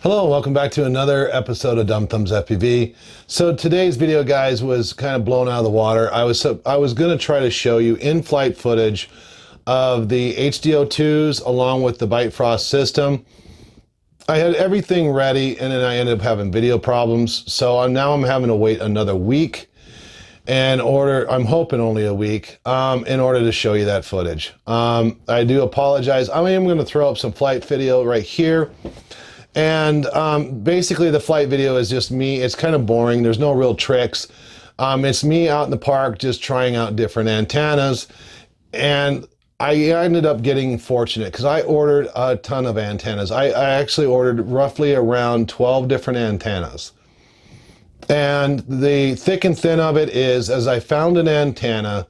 Hello, welcome back to another episode of Dumb Thumbs FPV. So today's video, guys, was kind of blown out of the water. I was going to try to show you in-flight footage of the HDO2s along with the BYTE FROST system. I had everything ready, and then I ended up having video problems. So now I'm having to wait another week and I'm hoping only a week, in order to show you that footage. I do apologize. I am going to throw up some flight video right here. And basically the flight video is just me. It's kind of boring. There's no real tricks. It's me out in the park just trying out different antennas. And I ended up getting fortunate because I ordered a ton of antennas. I actually ordered roughly around 12 different antennas. And the thick and thin of it is, as I found an antenna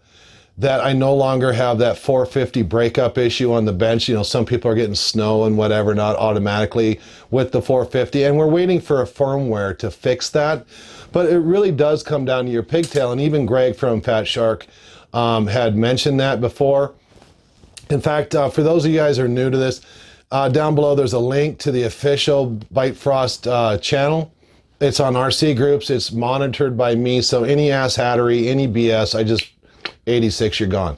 that I no longer have that 450 breakup issue on the bench. You know, some people are getting snow and whatever, not automatically with the 450, and we're waiting for a firmware to fix that. But it really does come down to your pigtail, and even Greg from Fatshark had mentioned that before. In fact, for those of you guys who are new to this, down below there's a link to the official BYTE FROST channel. It's on RC groups, it's monitored by me, so any ass hattery, any BS, I just 86, you're gone.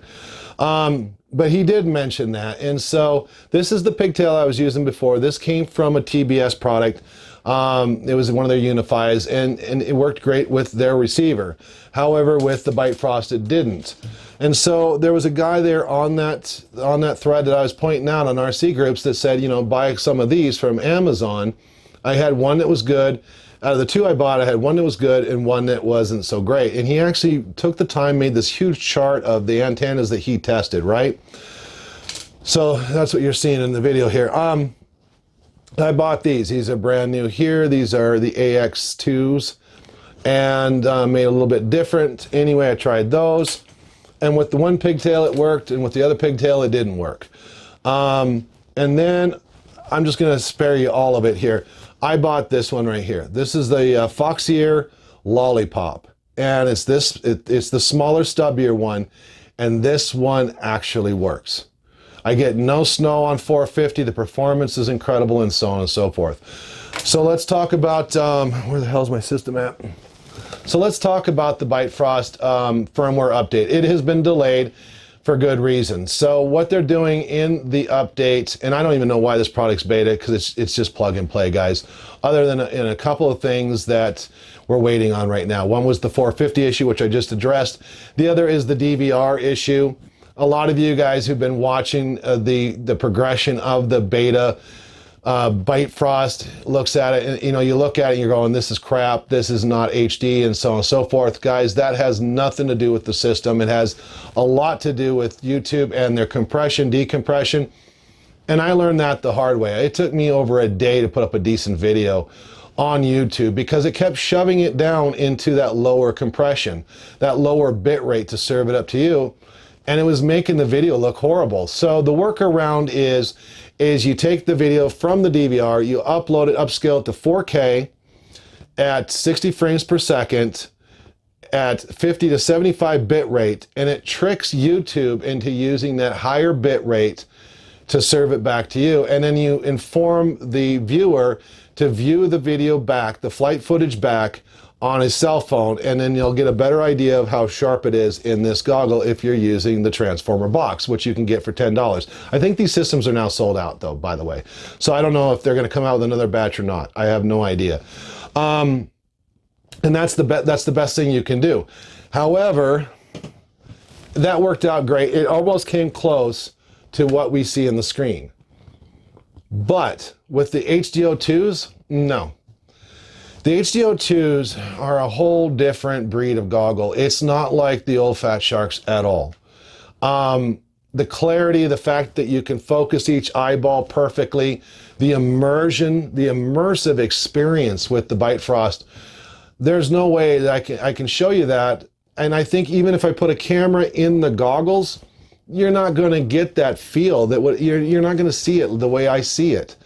But he did mention that. And so this is the pigtail I was using before. This came from a TBS product. It was one of their Unifies, and it worked great with their receiver. However, with the BYTE FROST, it didn't. And so there was a guy there on that thread that I was pointing out on RC groups that said, you know, buy some of these from Amazon. I had one that was good. Out of the two I bought, I had one that was good and one that wasn't so great. And he actually took the time, made this huge chart of the antennas that he tested, right? So that's what you're seeing in the video here. I bought these. These are brand new here. These are the AX2s, and made a little bit different. Anyway, I tried those. And with the one pigtail, it worked, and with the other pigtail, it didn't work. And then I'm just going to spare you all of it here. I bought this one right here. This is the Foxier Lollipop, and it's the smaller, stubbier one, and this one actually works. I get no snow on 450. The performance is incredible, and so on and so forth. So let's talk about where the hell's my system at? So let's talk about the BYTE FROST firmware update. It has been delayed for good reason. So what they're doing in the update, and I don't even know why this product's beta, because it's just plug and play, guys, other than in a couple of things that we're waiting on right now. One was the 450 issue, which I just addressed. The other is the DVR issue. A lot of you guys who've been watching the progression of the beta, BYTE FROST looks at it, and you know, you look at it and you're going, this is crap, this is not HD, and so on and so forth. Guys, that has nothing to do with the system. It has a lot to do with YouTube and their compression, decompression. And I learned that the hard way. It took me over a day to put up a decent video on YouTube because it kept shoving it down into that lower compression, that lower bit rate to serve it up to you. And it was making the video look horrible. So the workaround is you take the video from the DVR, you upload it, upscale it to 4K at 60 frames per second at 50 to 75 bit rate, and it tricks YouTube into using that higher bit rate to serve it back to you. And then you inform the viewer to view the video back, the flight footage back, on his cell phone, and then you'll get a better idea of how sharp it is in this goggle if you're using the Transformer box, which you can get for $10. I think these systems are now sold out, though, by the way. So I don't know if they're going to come out with another batch or not. I have no idea. And that's the best thing you can do. However, that worked out great. It almost came close to what we see in the screen. But with the HDO2s, no. The HDO2s are a whole different breed of goggle. It's not like the old Fatsharks at all. The clarity, the fact that you can focus each eyeball perfectly, the immersion, the immersive experience with the BYTE FROST, there's no way that I can show you that. And I think even if I put a camera in the goggles, you're not going to get that feel, you're not going to see it the way I see it.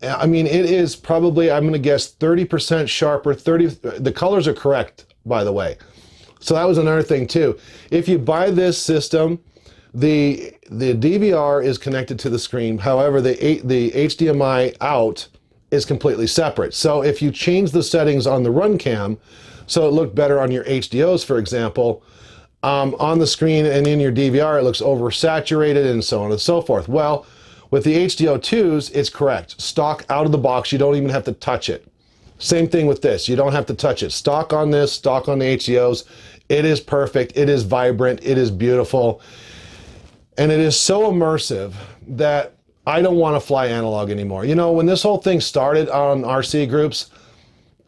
I mean, it is probably, I'm going to guess 30% sharper, the colors are correct, by the way. So that was another thing too. If you buy this system, the DVR is connected to the screen. However, the HDMI out is completely separate. So if you change the settings on the run cam, so it looked better on your HDOs, for example, on the screen and in your DVR, it looks oversaturated and so on and so forth. Well, with the HDO2s, it's correct. Stock out of the box, you don't even have to touch it. Same thing with this, you don't have to touch it. Stock on this, stock on the HDOs, it is perfect, it is vibrant, it is beautiful, and it is so immersive that I don't want to fly analog anymore. You know, when this whole thing started on RC groups,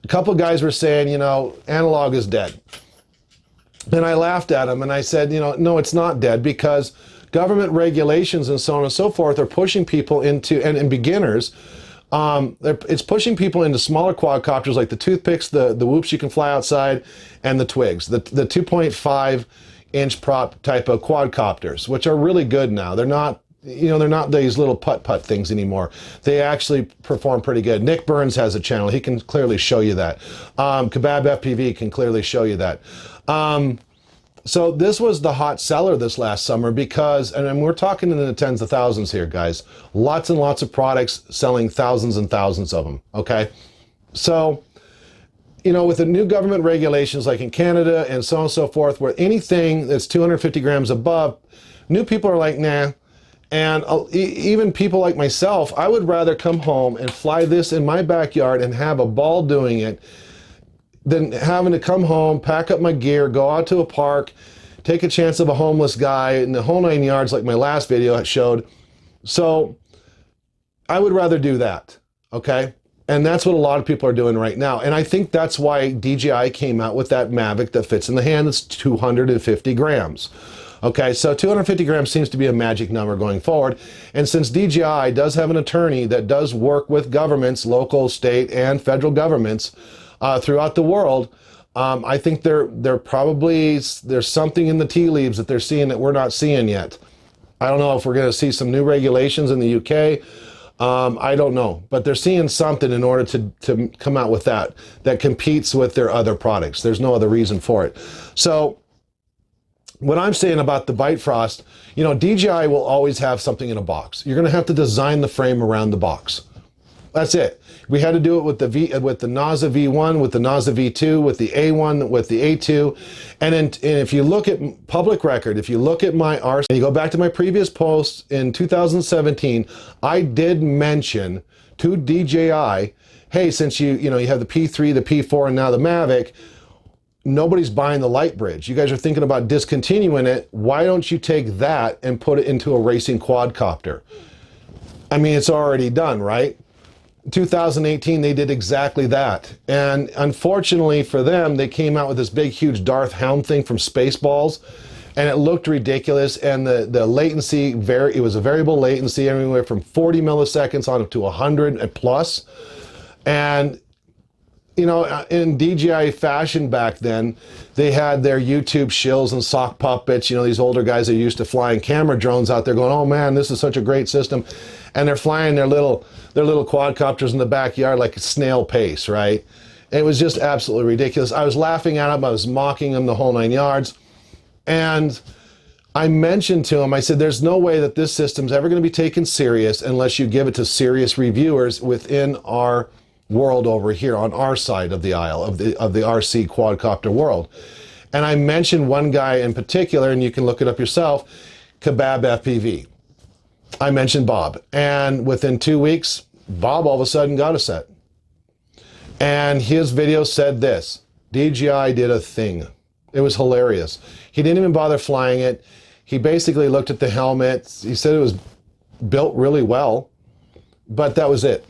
a couple of guys were saying, you know, analog is dead. And I laughed at them and I said, you know, no, it's not dead, because government regulations and so on and so forth are pushing people into, and beginners, it's pushing people into smaller quadcopters like the toothpicks, the whoops you can fly outside, and the twigs, the 2.5 inch prop type of quadcopters, which are really good now. They're not, you know, they're not these little putt-putt things anymore. They actually perform pretty good. Nick Burns has a channel. He can clearly show you that. Kebab FPV can clearly show you that. So this was the hot seller this last summer because, and we're talking in the tens of thousands here, guys. Lots and lots of products selling thousands and thousands of them, okay? So, you know, with the new government regulations like in Canada and so on and so forth, where anything that's 250 grams above, new people are like, nah. And even people like myself, I would rather come home and fly this in my backyard and have a ball doing it than having to come home, pack up my gear, go out to a park, take a chance of a homeless guy, and the whole 9 yards like my last video showed. So I would rather do that, okay? And that's what a lot of people are doing right now. And I think that's why DJI came out with that Mavic that fits in the hand that's 250 grams. Okay, so 250 grams seems to be a magic number going forward. And since DJI does have an attorney that does work with governments, local, state, and federal governments throughout the world, I think they're probably, there's something in the tea leaves that they're seeing that we're not seeing yet. I don't know if we're going to see some new regulations in the UK. I don't know, but they're seeing something in order to come out with that competes with their other products. There's no other reason for it. So what I'm saying about the BYTE Frost, you know, DJI will always have something in a box. You're going to have to design the frame around the box. That's it. We had to do it with the NASA V1, with the NASA V2, with the A1, with the A2. And if you look at public record, if you look at my RC, and you go back to my previous posts in 2017, I did mention to DJI, hey, since you have the P3, the P4, and now the Mavic, nobody's buying the light bridge. You guys are thinking about discontinuing it. Why don't you take that and put it into a racing quadcopter? I mean, it's already done, right? 2018, they did exactly that. And unfortunately for them, they came out with this big, huge Darth Hound thing from Spaceballs, and it looked ridiculous. And the latency, it was a variable latency, anywhere from 40 milliseconds on up to 100 plus. And you know, in DJI fashion back then, they had their YouTube shills and sock puppets, you know, these older guys that used to flying camera drones out there going, oh man, this is such a great system. And they're flying their little quadcopters in the backyard like a snail pace, right? And it was just absolutely ridiculous. I was laughing at them, I was mocking them the whole 9 yards. And I mentioned to him, I said, there's no way that this system's ever going to be taken serious unless you give it to serious reviewers within our world over here on our side of the aisle of the RC quadcopter world. And I mentioned one guy in particular, and you can look it up yourself, Kebab FPV. I mentioned Bob, and within 2 weeks, Bob all of a sudden got a set. And his video said this: DJI did a thing. It was hilarious. He didn't even bother flying it. He basically looked at the helmet. He said it was built really well, but that was it.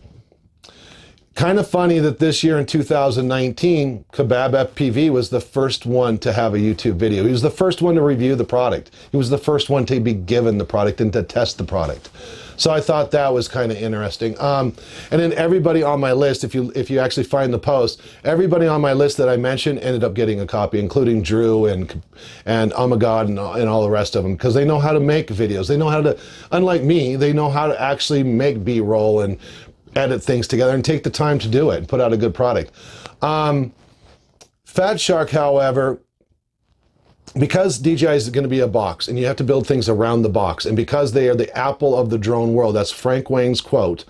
Kind of funny that this year in 2019, Kebab FPV was the first one to have a YouTube video. He was the first one to review the product. He was the first one to be given the product and to test the product. So I thought that was kind of interesting. And then everybody on my list, if you actually find the post, everybody on my list that I mentioned ended up getting a copy, including Drew and Oh My God and all the rest of them, because they know how to make videos. They know how to, unlike me, they know how to actually make B-roll and edit things together and take the time to do it and put out a good product. Fatshark, however, because DJI is going to be a box and you have to build things around the box, and because they are the Apple of the drone world, that's Frank Wang's quote,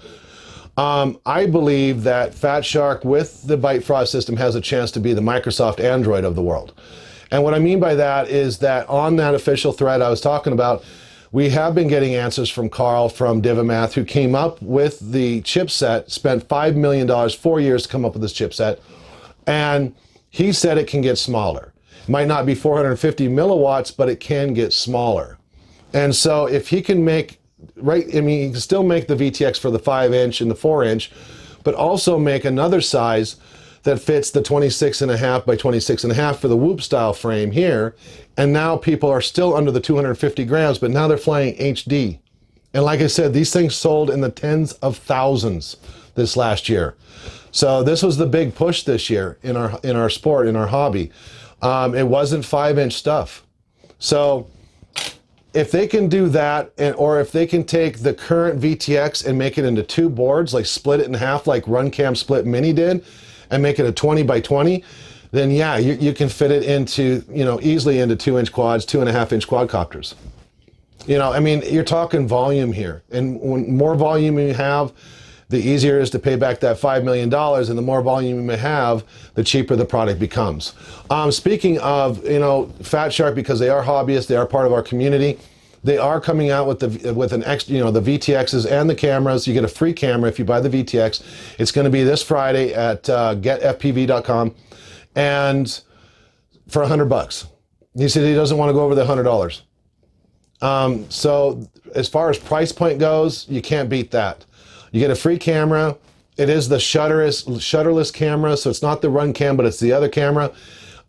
I believe that Fatshark with the BYTE FROST system has a chance to be the Microsoft Android of the world. And what I mean by that is that on that official thread I was talking about, we have been getting answers from Carl from Divimath, who came up with the chipset, spent $5 million, 4 years to come up with this chipset, and he said it can get smaller. It might not be 450 milliwatts, but it can get smaller. And so if he can make, right, I mean, he can still make the VTX for the 5-inch and the 4-inch, but also make another size that fits the 26.5 by 26.5 for the Whoop style frame here. And now people are still under the 250 grams, but now they're flying HD. And like I said, these things sold in the tens of thousands this last year. So this was the big push this year in our sport, in our hobby. It wasn't 5-inch stuff. So if they can do that, or if they can take the current VTX and make it into 2 boards, like split it in half like RunCam Split Mini did, and make it a 20 by 20, then yeah, you can fit it into, you know, easily into 2-inch quads, 2.5-inch quadcopters. You know, I mean, you're talking volume here. And when more volume you have, the easier it is to pay back that $5 million, and the more volume you may have, the cheaper the product becomes. Speaking of, you know, Fatshark, because they are hobbyists, they are part of our community, they are coming out with an extra, you know, the VTXs and the cameras. You get a free camera if you buy the VTX. It's going to be this Friday at getfpv.com, and for $100. He said he doesn't want to go over the $100. So as far as price point goes, you can't beat that. You get a free camera. It is the shutterless camera, so it's not the RunCam, but it's the other camera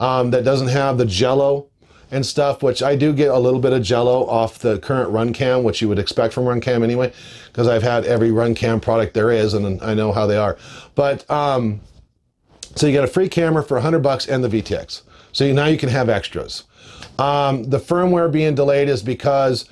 that doesn't have the jello and stuff, which I do get a little bit of jello off the current RunCam, which you would expect from RunCam anyway, because I've had every RunCam product there is, and I know how they are. But so you get a free camera for $100 and the VTX. So now you can have extras. The firmware being delayed is because,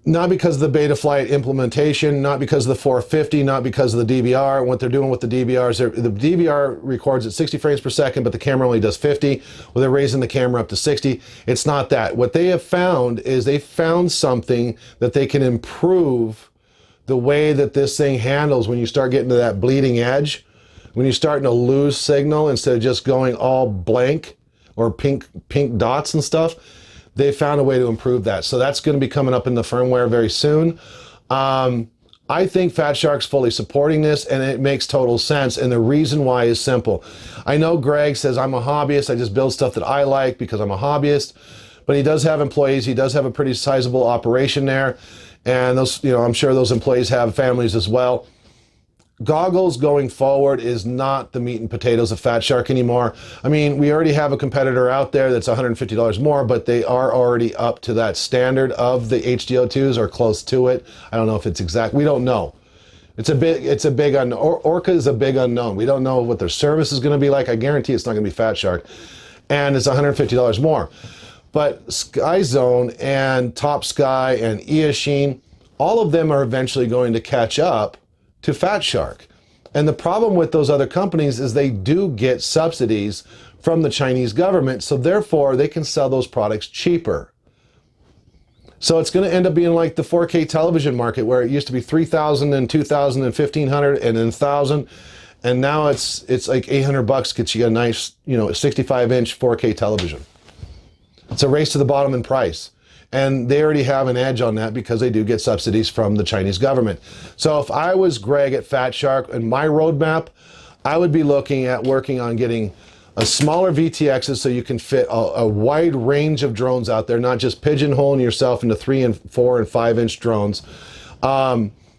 not because of the Betaflight implementation, not because of the 450, not because of the DVR. What they're doing with the DVRs, the DVR records at 60 frames per second, but the camera only does 50. Well, they're raising the camera up to 60. It's not that. What they have found is they found something that they can improve the way that this thing handles when you start getting to that bleeding edge, when you're starting to lose signal instead of just going all blank or pink dots and stuff. They found a way to improve that. So that's going to be coming up in the firmware very soon. I think Fatshark's fully supporting this, and it makes total sense. And the reason why is simple. I know Greg says, I'm a hobbyist. I just build stuff that I like because I'm a hobbyist. But he does have employees. He does have a pretty sizable operation there. And those, you know, I'm sure those employees have families as well. Goggles going forward is not the meat and potatoes of Fatshark anymore. I mean, we already have a competitor out there that's $150 more, but they are already up to that standard of the HDO2s or close to it. I don't know if it's exact. We don't know. It's a big unknown. Orca is a big unknown. We don't know what their service is going to be like. I guarantee it's not going to be Fatshark. And it's $150 more. But Sky Zone and Top Sky and Eachine, all of them are eventually going to catch up to Fatshark. And the problem with those other companies is they do get subsidies from the Chinese government, so therefore they can sell those products cheaper. So it's going to end up being like the 4K television market, where it used to be $3,000 and $2,000 and $1,500 and then $1,000, and now it's like $800 gets you a nice, you know, 65-inch 4K television. It's a race to the bottom in price. And they already have an edge on that because they do get subsidies from the Chinese government. So if I was Greg at Fatshark and my roadmap, I would be looking at working on getting a smaller VTXs so you can fit a wide range of drones out there, not just pigeonholing yourself into 3 and 4 and 5-inch drones.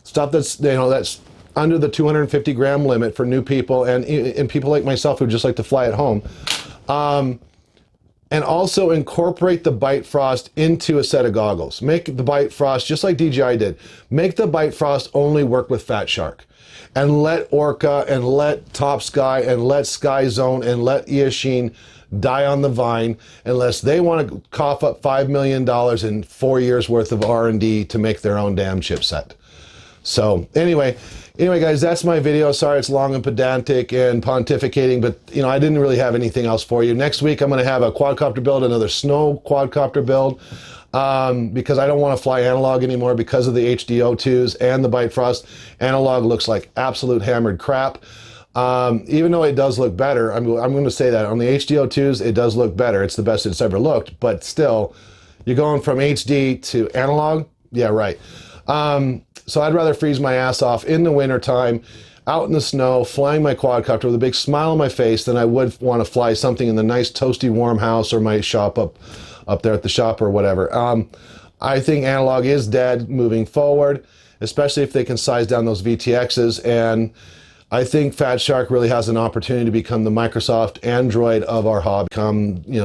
Stuff that's, you know, that's under the 250 gram limit for new people and people like myself who just like to fly at home. And also incorporate the BYTE FROST into a set of goggles. Make the BYTE FROST, just like DJI did, make the BYTE FROST only work with Fatshark. And let Orca and let Top Sky and let Sky Zone and let Eachine die on the vine unless they want to cough up $5 million in 4 years worth of R&D to make their own damn chipset. So anyway guys, that's my video. Sorry it's long and pedantic and pontificating, but you know, I didn't really have anything else for you. Next week I'm going to have a quadcopter build, another snow quadcopter build. because I don't want to fly analog anymore because of the HDO2s and the BYTE FROST. Analog looks like absolute hammered crap. Even though it does look better, I'm going to say that on the HDO2s, it does look better. It's the best it's ever looked, but still, you're going from HD to analog? Yeah, right. So I'd rather freeze my ass off in the wintertime, out in the snow, flying my quadcopter with a big smile on my face than I would want to fly something in the nice, toasty, warm house or my shop up there at the shop or whatever. I think analog is dead moving forward, especially if they can size down those VTXs. And I think Fatshark really has an opportunity to become the Microsoft Android of our hobby,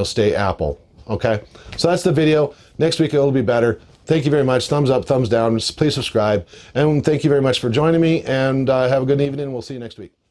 stay Apple. Okay, so that's the video. Next week it'll be better. Thank you very much. Thumbs up, thumbs down. Please subscribe. And thank you very much for joining me. And have a good evening. We'll see you next week.